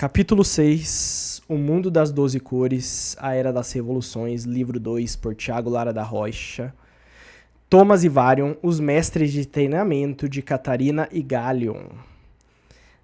Capítulo 6, O Mundo das Doze Cores, A Era das Revoluções, livro 2, por Tiago Lara da Rocha. Thomas e Varion, os mestres de treinamento de Catarina e Gallion.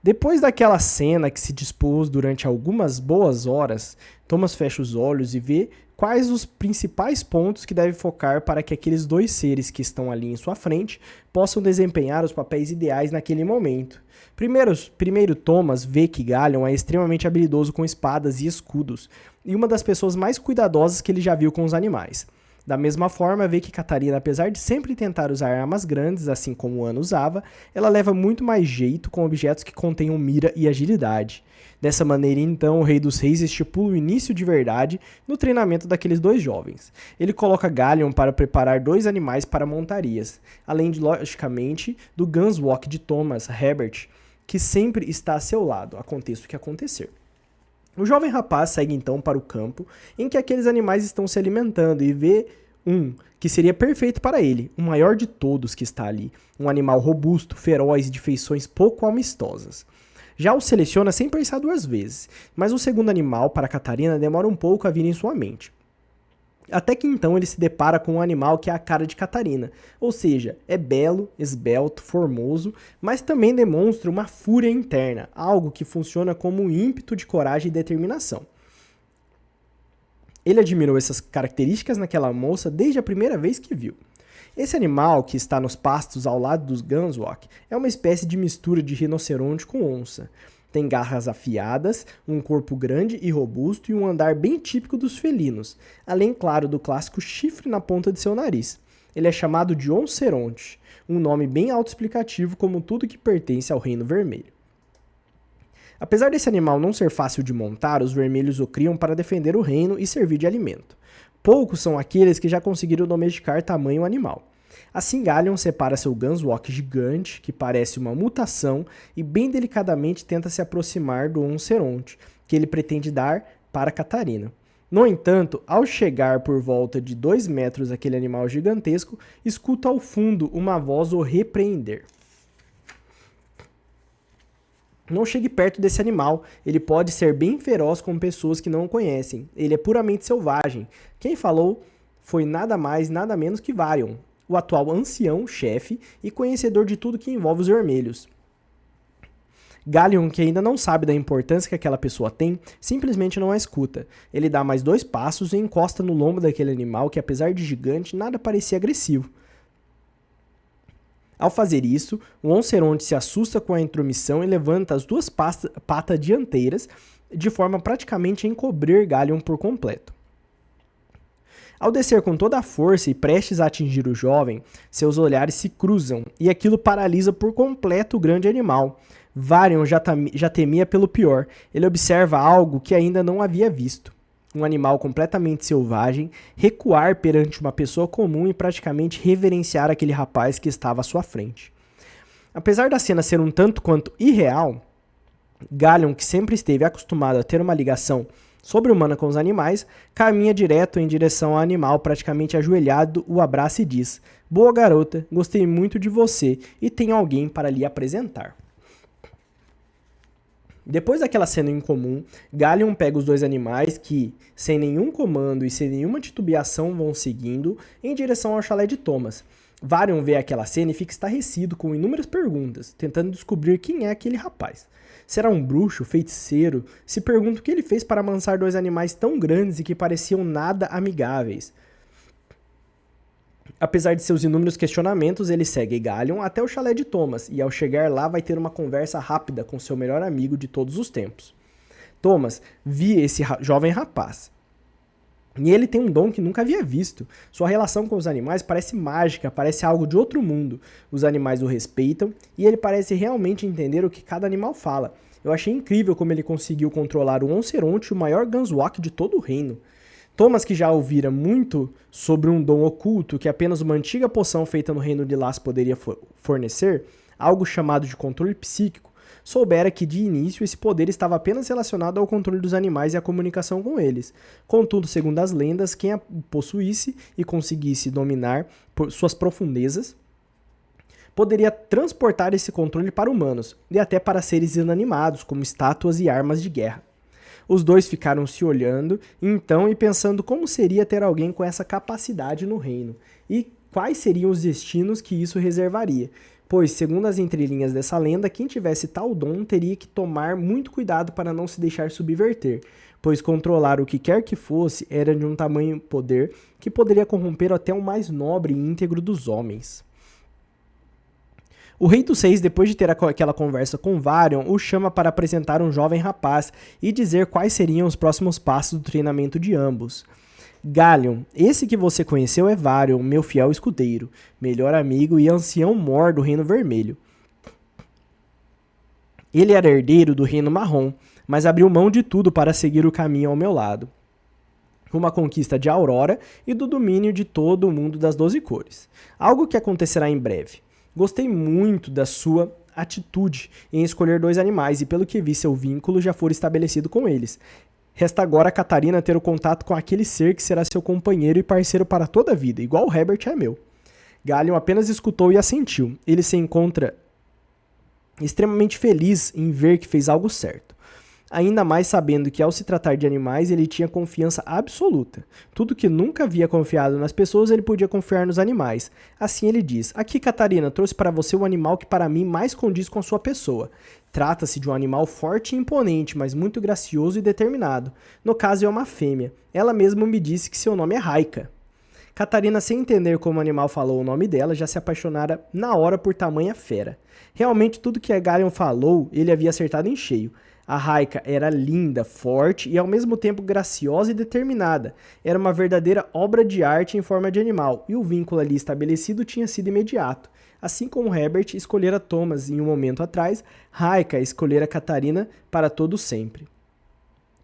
Depois daquela cena que se dispôs durante algumas boas horas, Thomas fecha os olhos e vê quais os principais pontos que deve focar para que aqueles dois seres que estão ali em sua frente possam desempenhar os papéis ideais naquele momento. Primeiro Thomas vê que Gallion é extremamente habilidoso com espadas e escudos, e uma das pessoas mais cuidadosas que ele já viu com os animais. Da mesma forma, vê que Catarina, apesar de sempre tentar usar armas grandes, assim como Ana usava, ela leva muito mais jeito com objetos que contenham mira e agilidade. Dessa maneira, então, o Rei dos Reis estipula o início de verdade no treinamento daqueles dois jovens. Ele coloca Gallion para preparar dois animais para montarias, além de, logicamente, do Gunswalk de Thomas, Herbert, que sempre está a seu lado, aconteça o que acontecer. O jovem rapaz segue então para o campo em que aqueles animais estão se alimentando e vê um que seria perfeito para ele, o maior de todos que está ali, um animal robusto, feroz e de feições pouco amistosas. Já o seleciona sem pensar duas vezes, mas o segundo animal, para Catarina, demora um pouco a vir em sua mente. Até que então ele se depara com um animal que é a cara de Catarina, ou seja, é belo, esbelto, formoso, mas também demonstra uma fúria interna, algo que funciona como um ímpeto de coragem e determinação. Ele admirou essas características naquela moça desde a primeira vez que viu. Esse animal, que está nos pastos ao lado dos Gunswalk, é uma espécie de mistura de rinoceronte com onça. Tem garras afiadas, um corpo grande e robusto e um andar bem típico dos felinos, além, claro, do clássico chifre na ponta de seu nariz. Ele é chamado de Onceronte, um nome bem autoexplicativo como tudo que pertence ao Reino Vermelho. Apesar desse animal não ser fácil de montar, os vermelhos o criam para defender o reino e servir de alimento. Poucos são aqueles que já conseguiram domesticar tamanho animal. Assim, Gallion separa seu Gunswalk gigante, que parece uma mutação, e bem delicadamente tenta se aproximar do Onceronte, que ele pretende dar para Catarina. No entanto, ao chegar por volta de 2 metros aquele animal gigantesco, escuta ao fundo uma voz o repreender. Não chegue perto desse animal, ele pode ser bem feroz com pessoas que não o conhecem. Ele é puramente selvagem. Quem falou foi nada mais, nada menos que Varion, o atual ancião, chefe e conhecedor de tudo que envolve os vermelhos. Gallion, que ainda não sabe da importância que aquela pessoa tem, simplesmente não a escuta. Ele dá mais 2 passos e encosta no lombo daquele animal que, apesar de gigante, nada parecia agressivo. Ao fazer isso, o Onceronte se assusta com a intromissão e levanta as 2 patas dianteiras de forma praticamente a encobrir Gallion por completo. Ao descer com toda a força e prestes a atingir o jovem, seus olhares se cruzam e aquilo paralisa por completo o grande animal. Varion já temia pelo pior. Ele observa algo que ainda não havia visto. Um animal completamente selvagem recuar perante uma pessoa comum e praticamente reverenciar aquele rapaz que estava à sua frente. Apesar da cena ser um tanto quanto irreal, Gallion, que sempre esteve acostumado a ter uma ligação sobre-humana com os animais, caminha direto em direção ao animal, praticamente ajoelhado, o abraça e diz: "Boa garota, gostei muito de você e tenho alguém para lhe apresentar." Depois daquela cena incomum, Gallion pega os 2 animais que, sem nenhum comando e sem nenhuma titubeação, vão seguindo em direção ao chalé de Thomas. Varion vê aquela cena e fica estarrecido com inúmeras perguntas, tentando descobrir quem é aquele rapaz. Será um bruxo, feiticeiro? Se pergunta o que ele fez para amansar 2 animais tão grandes e que pareciam nada amigáveis. Apesar de seus inúmeros questionamentos, ele segue Gallion até o chalé de Thomas, e ao chegar lá vai ter uma conversa rápida com seu melhor amigo de todos os tempos. Thomas via esse jovem rapaz, e ele tem um dom que nunca havia visto. Sua relação com os animais parece mágica, parece algo de outro mundo. Os animais o respeitam, e ele parece realmente entender o que cada animal fala. Eu achei incrível como ele conseguiu controlar o Onceronte, o maior Gunswalk de todo o reino. Thomas, que já ouvira muito sobre um dom oculto que apenas uma antiga poção feita no Reino de Las poderia fornecer, algo chamado de controle psíquico, soubera que de início esse poder estava apenas relacionado ao controle dos animais e à comunicação com eles. Contudo, segundo as lendas, quem a possuísse e conseguisse dominar por suas profundezas poderia transportar esse controle para humanos, e até para seres inanimados, como estátuas e armas de guerra. Os dois ficaram se olhando, então, e pensando como seria ter alguém com essa capacidade no reino, e quais seriam os destinos que isso reservaria. Pois, segundo as entrelinhas dessa lenda, quem tivesse tal dom teria que tomar muito cuidado para não se deixar subverter, pois controlar o que quer que fosse era de um tamanho poder que poderia corromper até o mais nobre e íntegro dos homens. O rei dos seis, depois de ter aquela conversa com Varion, o chama para apresentar um jovem rapaz e dizer quais seriam os próximos passos do treinamento de ambos. Galion, esse que você conheceu é Varion, meu fiel escudeiro, melhor amigo e ancião mor do Reino Vermelho. Ele era herdeiro do Reino Marrom, mas abriu mão de tudo para seguir o caminho ao meu lado. Uma conquista de Aurora e do domínio de todo o mundo das 12 cores. Algo que acontecerá em breve. Gostei muito da sua atitude em escolher 2 animais e pelo que vi seu vínculo já for estabelecido com eles. Resta agora a Catarina ter o contato com aquele ser que será seu companheiro e parceiro para toda a vida, igual o Herbert é meu. Galion apenas escutou e assentiu. Ele se encontra extremamente feliz em ver que fez algo certo. Ainda mais sabendo que ao se tratar de animais ele tinha confiança absoluta. Tudo que nunca havia confiado nas pessoas ele podia confiar nos animais. Assim ele diz: aqui Catarina, trouxe para você um animal que para mim mais condiz com a sua pessoa. Trata-se de um animal forte e imponente, mas muito gracioso e determinado. No caso é uma fêmea. Ela mesma me disse que seu nome é Raika. Catarina, sem entender como o animal falou o nome dela, já se apaixonara na hora por tamanha fera. Realmente tudo que a Galion falou ele havia acertado em cheio. A Raika era linda, forte e ao mesmo tempo graciosa e determinada. Era uma verdadeira obra de arte em forma de animal, e o vínculo ali estabelecido tinha sido imediato. Assim como Herbert escolhera Thomas em um momento atrás, Raika escolhera Catarina para todo sempre.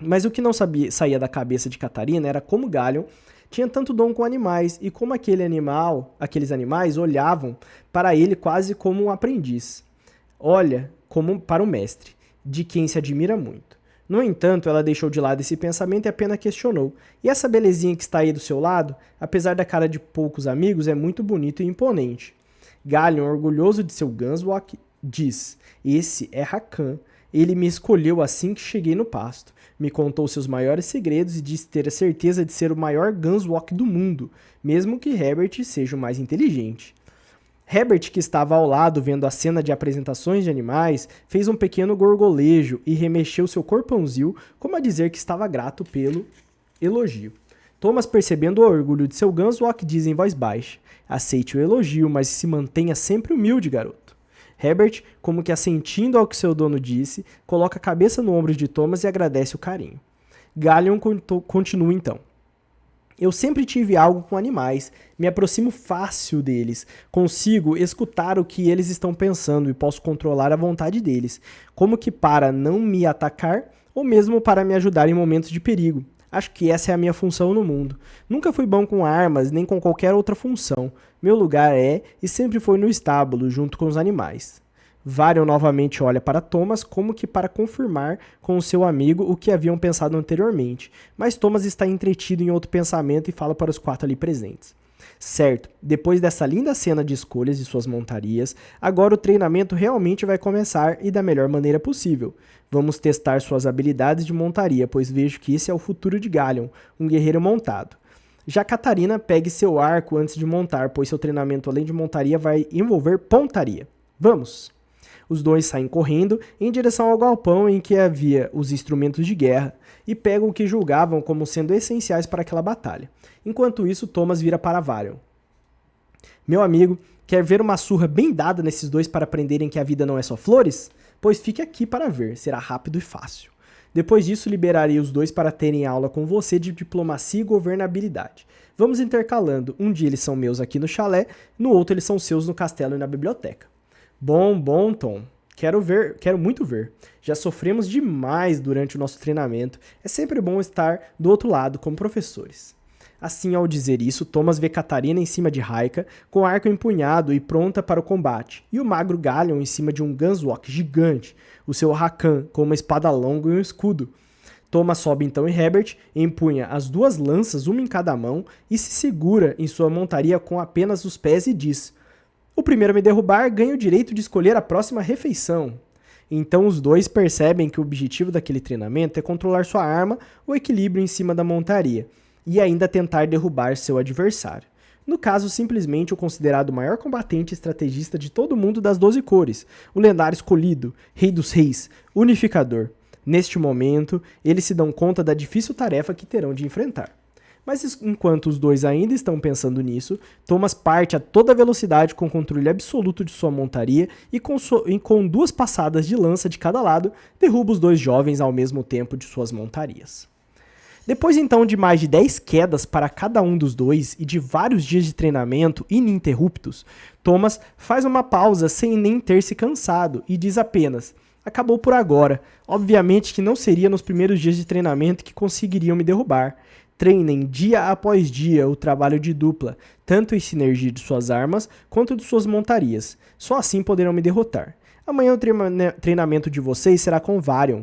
Mas o que não saía da cabeça de Catarina era como Galion tinha tanto dom com animais e como aqueles animais olhavam para ele quase como um aprendiz. Olha, como para um mestre, de quem se admira muito. No entanto, ela deixou de lado esse pensamento e apenas questionou. E essa belezinha que está aí do seu lado, apesar da cara de poucos amigos, é muito bonito e imponente. Galion, orgulhoso de seu Gunswalk, diz: esse é Rakan. Ele me escolheu assim que cheguei no pasto. Me contou seus maiores segredos e disse ter a certeza de ser o maior Gunswalk do mundo, mesmo que Herbert seja o mais inteligente. Herbert, que estava ao lado vendo a cena de apresentações de animais, fez um pequeno gorgolejo e remexeu seu corpãozinho como a dizer que estava grato pelo elogio. Thomas, percebendo o orgulho de seu Gunswalk, diz em voz baixa: aceite o elogio, mas se mantenha sempre humilde, garoto. Herbert, como que assentindo ao que seu dono disse, coloca a cabeça no ombro de Thomas e agradece o carinho. Galion continua então. Eu sempre tive algo com animais, me aproximo fácil deles, consigo escutar o que eles estão pensando e posso controlar a vontade deles, como que para não me atacar ou mesmo para me ajudar em momentos de perigo. Acho que essa é a minha função no mundo. Nunca fui bom com armas nem com qualquer outra função. Meu lugar é e sempre foi no estábulo, junto com os animais. Varion novamente olha para Thomas como que para confirmar com o seu amigo o que haviam pensado anteriormente, mas Thomas está entretido em outro pensamento e fala para os 4 ali presentes. Certo, depois dessa linda cena de escolhas de suas montarias, agora o treinamento realmente vai começar e da melhor maneira possível. Vamos testar suas habilidades de montaria, pois vejo que esse é o futuro de Galion, um guerreiro montado. Já Catarina, pegue seu arco antes de montar, pois seu treinamento além de montaria vai envolver pontaria. Vamos! Os dois saem correndo em direção ao galpão em que havia os instrumentos de guerra e pegam o que julgavam como sendo essenciais para aquela batalha. Enquanto isso, Thomas vira para Varion. Meu amigo, quer ver uma surra bem dada nesses dois para aprenderem que a vida não é só flores? Pois fique aqui para ver, será rápido e fácil. Depois disso, liberarei os dois para terem aula com você de diplomacia e governabilidade. Vamos intercalando, um dia eles são meus aqui no chalé, no outro eles são seus no castelo e na biblioteca. Bom, Tom. Quero muito ver. Já sofremos demais durante o nosso treinamento. É sempre bom estar do outro lado como professores. Assim, ao dizer isso, Thomas vê Catarina em cima de Raika, com o arco empunhado e pronta para o combate, e o magro Galion em cima de um Gunswalk gigante, o seu Rakan com uma espada longa e um escudo. Thomas sobe então em Herbert, empunha as 2 lanças, uma em cada mão, e se segura em sua montaria com apenas os pés e diz: O primeiro a me derrubar ganha o direito de escolher a próxima refeição. Então os dois percebem que o objetivo daquele treinamento é controlar sua arma, o equilíbrio em cima da montaria, e ainda tentar derrubar seu adversário. No caso, simplesmente o considerado maior combatente e estrategista de todo mundo das 12 cores, o lendário escolhido, Rei dos Reis, Unificador. Neste momento, eles se dão conta da difícil tarefa que terão de enfrentar. Mas enquanto os dois ainda estão pensando nisso, Thomas parte a toda velocidade com controle absoluto de sua montaria e com 2 passadas de lança de cada lado, derruba os 2 jovens ao mesmo tempo de suas montarias. Depois então de mais de 10 quedas para cada um dos dois e de vários dias de treinamento ininterruptos, Thomas faz uma pausa sem nem ter se cansado e diz apenas: acabou por agora. Obviamente que não seria nos primeiros dias de treinamento que conseguiriam me derrubar. Treinem dia após dia o trabalho de dupla, tanto em sinergia de suas armas quanto de suas montarias. Só assim poderão me derrotar. Amanhã o treinamento de vocês será com Varion.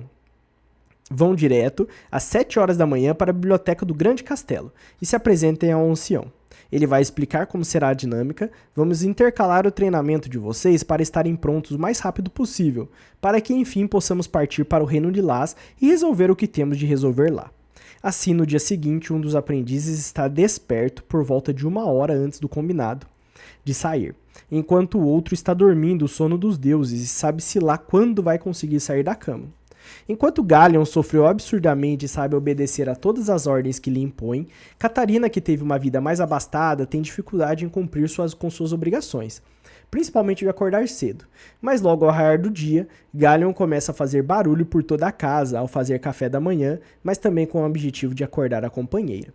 Vão direto, às 7 horas da manhã, para a biblioteca do Grande Castelo e se apresentem ao ancião. Ele vai explicar como será a dinâmica. Vamos intercalar o treinamento de vocês para estarem prontos o mais rápido possível, para que enfim possamos partir para o Reino de Las e resolver o que temos de resolver lá. Assim, no dia seguinte, um dos aprendizes está desperto por volta de 1 hora antes do combinado de sair, enquanto o outro está dormindo o sono dos deuses e sabe-se lá quando vai conseguir sair da cama. Enquanto Galleon sofreu absurdamente e sabe obedecer a todas as ordens que lhe impõem, Catarina, que teve uma vida mais abastada, tem dificuldade em cumprir com suas obrigações, principalmente de acordar cedo. Mas logo ao raiar do dia, Galleon começa a fazer barulho por toda a casa ao fazer café da manhã, mas também com o objetivo de acordar a companheira.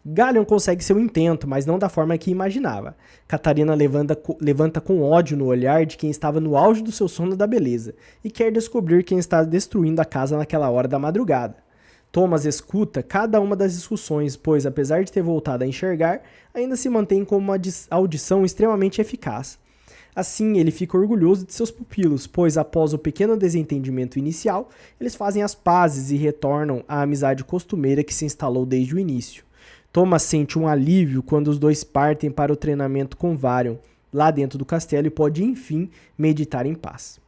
Galleon consegue seu intento, mas não da forma que imaginava. Catarina levanta com ódio no olhar de quem estava no auge do seu sono da beleza e quer descobrir quem está destruindo a casa naquela hora da madrugada. Thomas escuta cada uma das discussões, pois, apesar de ter voltado a enxergar, ainda se mantém com uma audição extremamente eficaz. Assim, ele fica orgulhoso de seus pupilos, pois, após o pequeno desentendimento inicial, eles fazem as pazes e retornam à amizade costumeira que se instalou desde o início. Thomas sente um alívio quando os dois partem para o treinamento com Varion, lá dentro do castelo, e pode, enfim, meditar em paz.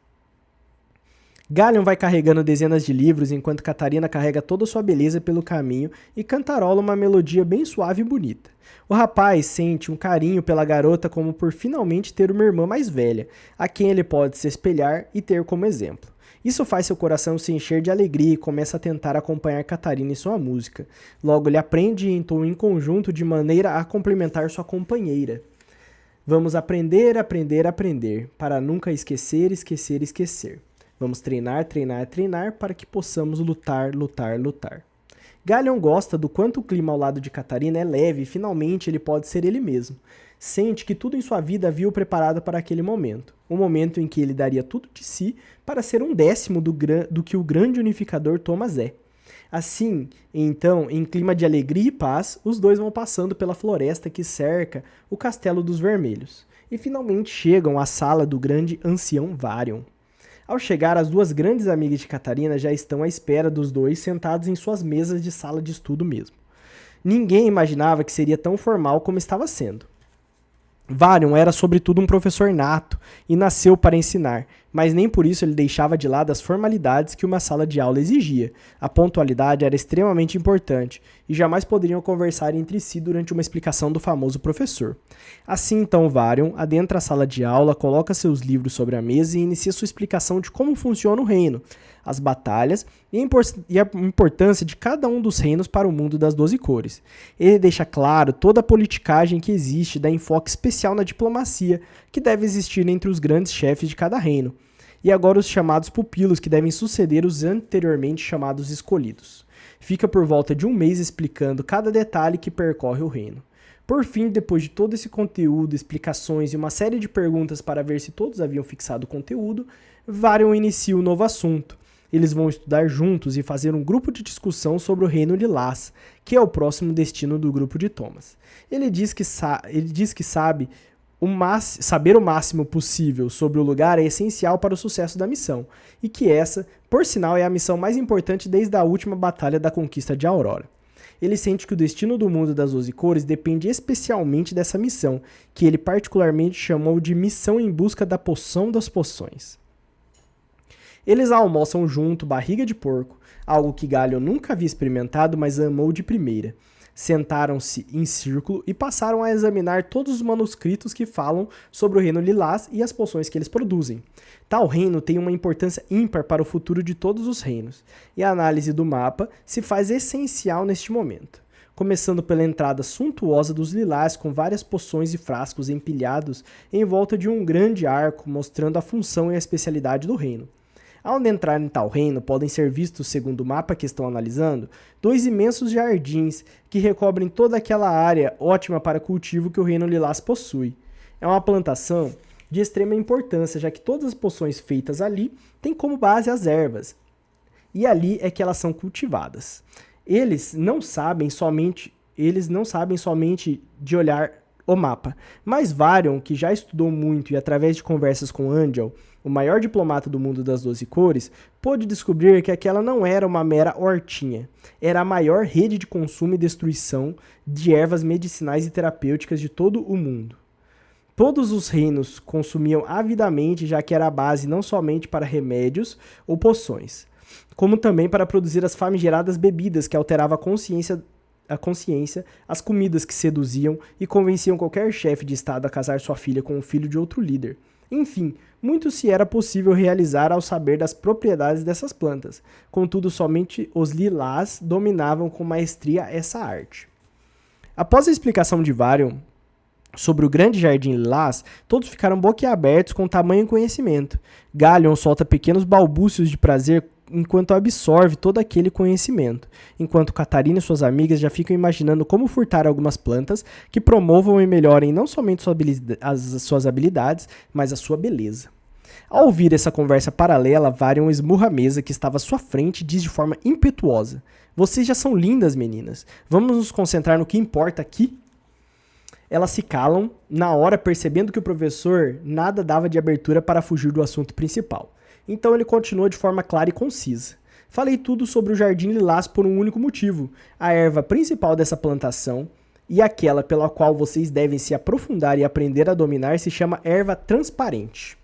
Galleon vai carregando dezenas de livros enquanto Catarina carrega toda a sua beleza pelo caminho e cantarola uma melodia bem suave e bonita. O rapaz sente um carinho pela garota como por finalmente ter uma irmã mais velha, a quem ele pode se espelhar e ter como exemplo. Isso faz seu coração se encher de alegria e começa a tentar acompanhar Catarina em sua música. Logo ele aprende e entoa em conjunto de maneira a complementar sua companheira. Vamos aprender, aprender, aprender, para nunca esquecer, esquecer, esquecer. Vamos treinar, treinar, treinar, para que possamos lutar, lutar, lutar. Galleon gosta do quanto o clima ao lado de Catarina é leve e finalmente ele pode ser ele mesmo. Sente que tudo em sua vida havia o preparado para aquele momento. Um momento em que ele daria tudo de si para ser 1/10 do que o grande unificador Thomas é. Assim, então, em clima de alegria e paz, os dois vão passando pela floresta que cerca o Castelo dos Vermelhos. E finalmente chegam à sala do grande ancião Varion. Ao chegar, as 2 grandes amigas de Catarina já estão à espera dos dois sentados em suas mesas de sala de estudo mesmo. Ninguém imaginava que seria tão formal como estava sendo. Varion era sobretudo um professor nato e nasceu para ensinar, mas nem por isso ele deixava de lado as formalidades que uma sala de aula exigia. A pontualidade era extremamente importante e jamais poderiam conversar entre si durante uma explicação do famoso professor. Assim então Varion adentra a sala de aula, coloca seus livros sobre a mesa e inicia sua explicação de como funciona o reino, as batalhas e a importância de cada um dos reinos para o mundo das 12 cores. Ele deixa claro toda a politicagem que existe, dá enfoque especial na diplomacia que deve existir entre os grandes chefes de cada reino, e agora os chamados pupilos que devem suceder os anteriormente chamados escolhidos. Fica por volta de 1 mês explicando cada detalhe que percorre o reino. Por fim, depois de todo esse conteúdo, explicações e uma série de perguntas para ver se todos haviam fixado o conteúdo, Varion inicia um novo assunto. Eles vão estudar juntos e fazer um grupo de discussão sobre o reino de Las, que é o próximo destino do grupo de Thomas. Ele diz que saber o máximo possível sobre o lugar é essencial para o sucesso da missão, e que essa, por sinal, é a missão mais importante desde a última batalha da conquista de Aurora. Ele sente que o destino do mundo das 12 cores depende especialmente dessa missão, que ele particularmente chamou de missão em busca da poção das poções. Eles almoçam junto, barriga de porco, algo que Galion nunca havia experimentado, mas amou de primeira. Sentaram-se em círculo e passaram a examinar todos os manuscritos que falam sobre o reino lilás e as poções que eles produzem. Tal reino tem uma importância ímpar para o futuro de todos os reinos, e a análise do mapa se faz essencial neste momento. Começando pela entrada suntuosa dos lilás com várias poções e frascos empilhados em volta de um grande arco mostrando a função e a especialidade do reino. Ao entrar em tal reino, podem ser vistos, segundo o mapa que estão analisando, 2 imensos jardins que recobrem toda aquela área ótima para cultivo que o reino lilás possui. É uma plantação de extrema importância, já que todas as poções feitas ali têm como base as ervas, e ali é que elas são cultivadas. Eles não sabem somente de olhar o mapa, mas Varion, que já estudou muito e através de conversas com Angel, o maior diplomata do mundo das 12 cores, pôde descobrir que aquela não era uma mera hortinha. Era a maior rede de consumo e destruição de ervas medicinais e terapêuticas de todo o mundo. Todos os reinos consumiam avidamente, já que era a base não somente para remédios ou poções, como também para produzir as famigeradas bebidas que alteravam a consciência, as comidas que seduziam e convenciam qualquer chefe de estado a casar sua filha com um filho de outro líder. Enfim, muito se era possível realizar ao saber das propriedades dessas plantas. Contudo, somente os lilás dominavam com maestria essa arte. Após a explicação de Varion sobre o grande jardim lilás, todos ficaram boquiabertos com tamanho conhecimento. Galion solta pequenos balbúcios de prazer enquanto absorve todo aquele conhecimento, enquanto Catarina e suas amigas já ficam imaginando como furtar algumas plantas que promovam e melhorem não somente as suas habilidades, mas a sua beleza. Ao ouvir essa conversa paralela, Varion esmurra a mesa que estava à sua frente e diz de forma impetuosa: "Vocês já são lindas, meninas. Vamos nos concentrar no que importa aqui?" Elas se calam, na hora percebendo que o professor nada dava de abertura para fugir do assunto principal. Então ele continua de forma clara e concisa. Falei tudo sobre o jardim lilás por um único motivo. A erva principal dessa plantação e aquela pela qual vocês devem se aprofundar e aprender a dominar se chama erva transparente.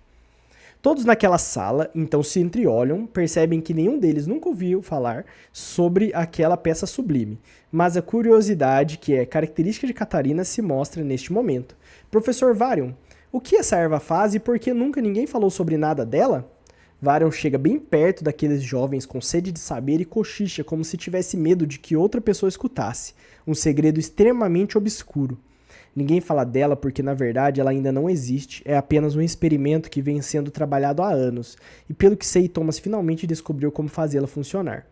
Todos naquela sala, então, se entreolham, percebem que nenhum deles nunca ouviu falar sobre aquela peça sublime. Mas a curiosidade, que é característica de Catarina, se mostra neste momento. Professor Varion, o que essa erva faz e por que nunca ninguém falou sobre nada dela? Varion chega bem perto daqueles jovens com sede de saber e cochicha como se tivesse medo de que outra pessoa escutasse. Um segredo extremamente obscuro. Ninguém fala dela porque, na verdade, ela ainda não existe. É apenas um experimento que vem sendo trabalhado há anos. E pelo que sei, Thomas finalmente descobriu como fazê-la funcionar.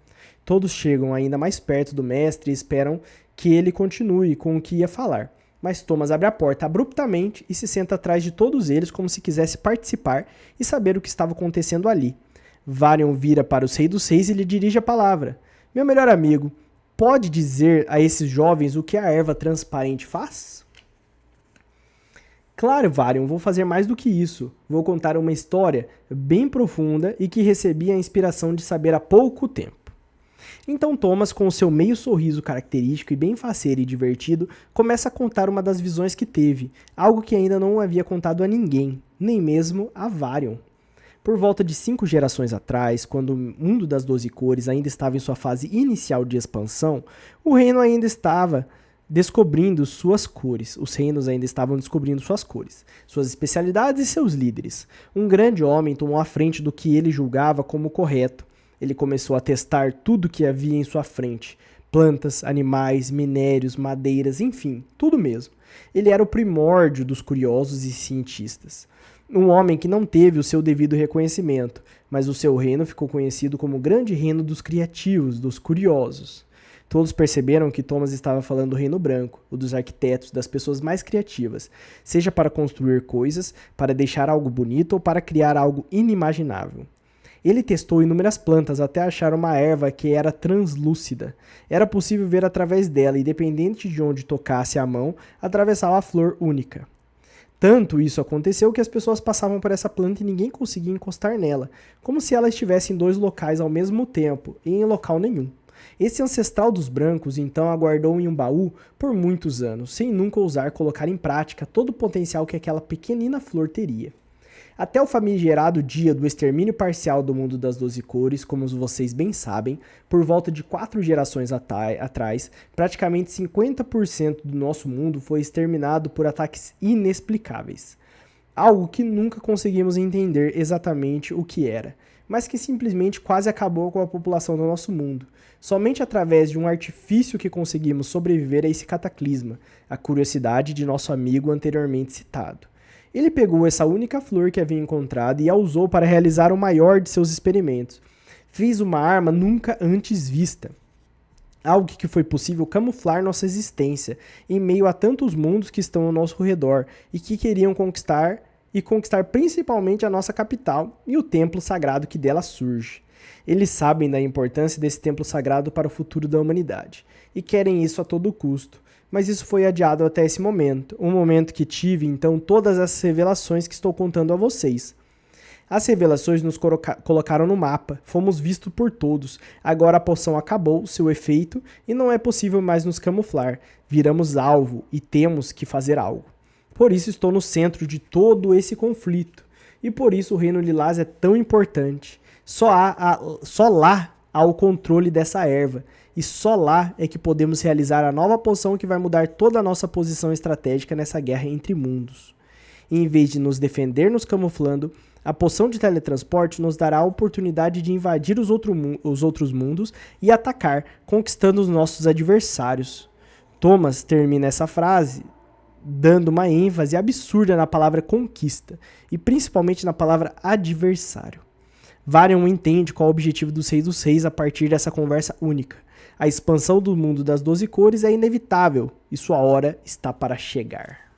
Todos chegam ainda mais perto do mestre e esperam que ele continue com o que ia falar. Mas Thomas abre a porta abruptamente e se senta atrás de todos eles como se quisesse participar e saber o que estava acontecendo ali. Varion vira para os Rei dos Reis e lhe dirige a palavra. Meu melhor amigo, pode dizer a esses jovens o que a erva transparente faz? Claro, Varion, vou fazer mais do que isso. Vou contar uma história bem profunda e que recebi a inspiração de saber há pouco tempo. Então Thomas, com o seu meio sorriso característico e bem faceiro e divertido, começa a contar uma das visões que teve, algo que ainda não havia contado a ninguém, nem mesmo a Varion. Por volta de 5 gerações atrás, quando o mundo das 12 cores ainda estava em sua fase inicial de expansão, o reino ainda estava descobrindo suas cores. Os reinos ainda estavam descobrindo suas cores, suas especialidades e seus líderes. Um grande homem tomou a frente do que ele julgava como correto. Ele começou a testar tudo que havia em sua frente. Plantas, animais, minérios, madeiras, enfim, tudo mesmo. Ele era o primórdio dos curiosos e cientistas. Um homem que não teve o seu devido reconhecimento, mas o seu reino ficou conhecido como o grande reino dos criativos, dos curiosos. Todos perceberam que Thomas estava falando do reino branco, o dos arquitetos, das pessoas mais criativas, seja para construir coisas, para deixar algo bonito ou para criar algo inimaginável. Ele testou inúmeras plantas até achar uma erva que era translúcida. Era possível ver através dela, independente de onde tocasse a mão, atravessava a flor única. Tanto isso aconteceu que as pessoas passavam por essa planta e ninguém conseguia encostar nela, como se ela estivesse em 2 locais ao mesmo tempo e em local nenhum. Esse ancestral dos brancos então aguardou em um baú por muitos anos, sem nunca ousar colocar em prática todo o potencial que aquela pequenina flor teria. Até o famigerado dia do extermínio parcial do mundo das 12 cores, como vocês bem sabem, por volta de 4 gerações atrás, praticamente 50% do nosso mundo foi exterminado por ataques inexplicáveis. Algo que nunca conseguimos entender exatamente o que era, mas que simplesmente quase acabou com a população do nosso mundo. Somente através de um artifício que conseguimos sobreviver a esse cataclisma, a curiosidade de nosso amigo anteriormente citado. Ele pegou essa única flor que havia encontrado e a usou para realizar o maior de seus experimentos. Fez uma arma nunca antes vista. Algo que foi possível camuflar nossa existência em meio a tantos mundos que estão ao nosso redor e que queriam conquistar principalmente a nossa capital e o templo sagrado que dela surge. Eles sabem da importância desse templo sagrado para o futuro da humanidade e querem isso a todo custo. Mas isso foi adiado até esse momento, um momento que tive então todas essas revelações que estou contando a vocês. As revelações nos colocaram no mapa, fomos vistos por todos, agora a poção acabou seu efeito e não é possível mais nos camuflar, viramos alvo e temos que fazer algo. Por isso estou no centro de todo esse conflito, e por isso o Reino Lilás é tão importante. Só lá há o controle dessa erva, e só lá é que podemos realizar a nova poção que vai mudar toda a nossa posição estratégica nessa guerra entre mundos. E em vez de nos defender nos camuflando, a poção de teletransporte nos dará a oportunidade de invadir os outros mundos e atacar, conquistando os nossos adversários. Thomas termina essa frase dando uma ênfase absurda na palavra conquista, e principalmente na palavra adversário. Varian entende qual é o objetivo dos Reis a partir dessa conversa única. A expansão do mundo das 12 cores é inevitável e sua hora está para chegar.